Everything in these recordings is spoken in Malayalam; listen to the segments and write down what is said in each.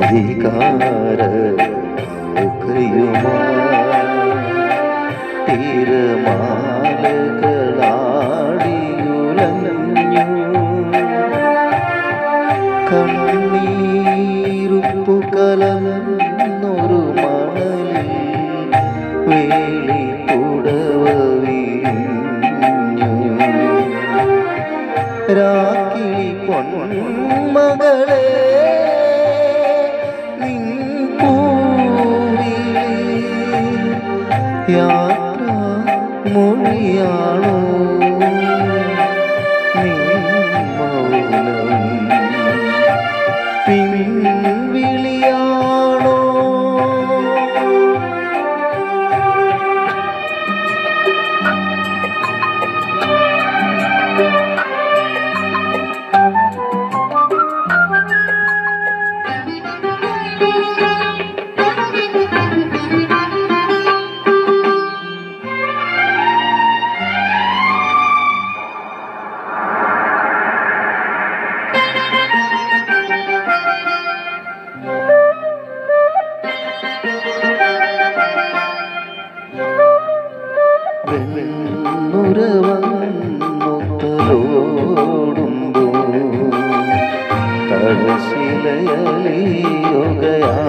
വികാര തിരമാലകളാടിയുലഞ്ഞു കണ്ണീരുപ്പു കലർന്നൊരു മണലിൽ വേളി പുടവ വീഞ്ഞു രാക്കിളി പൊന്മകളെ യാത്ര മൊഴിയാണോ മൗനം പിൻവിളിയാണോ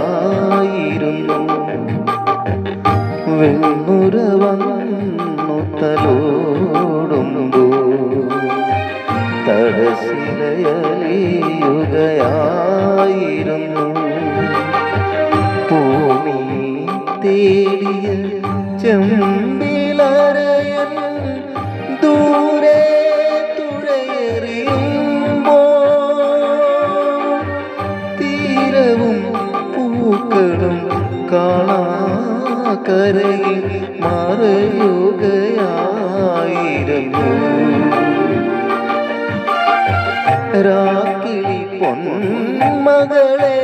തടശിലയലിയുകയായിരുന്നു വെണ്ണുര വന്നു തലോടുമ്പോ തടശിലയലിയുകയായിരുന്നു ഭൂമി തേടിയ ചെമ്പിലരയൻ ദൂരെ തുഴയെറിയുമ്പോ തീരവും പൂക്കളും കാണാക്കരയിൽ മറയുകയായിരുന്നു രാക്കിളി പൊന്മകളെ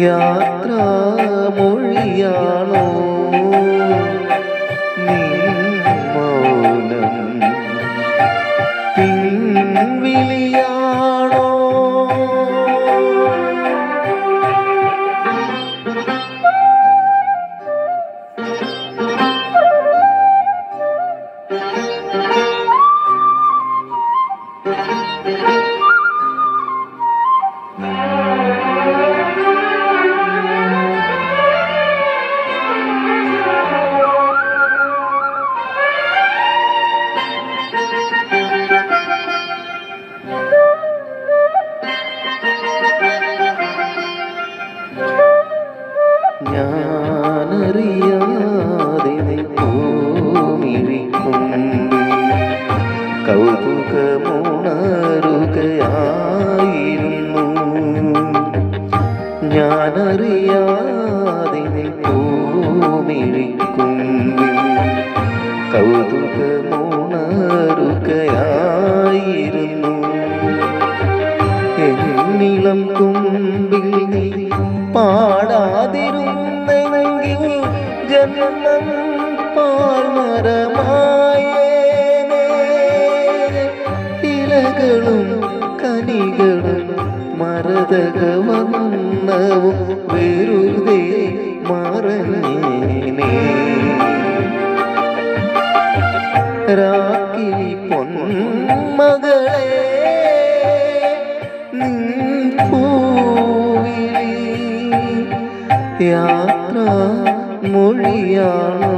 യാത്ര മൊഴിയാണോ മൗനം പിൻവിളിയാണോ ഞാനറിയാതെ ഭൂമിഴിക്കും കൗതുകമുണരുകയായിരുന്നു ഞാനറിയാതെ ഭൂമിഴിക്കും കൗതുകമുണരുകയായിരുന്നു എന്നിളം തുമ്പിൽ നീ പാടാതിരുന്നെങ്കിൽ ജന്മം പാൽമരമായേനെ ഇലകളും കനികളും മരതകവന്നവും വെറുതെ മറഞ്ഞേനെ രാക്കിളി പൊന്മകളെ യാത്ര മൊഴിയാണോ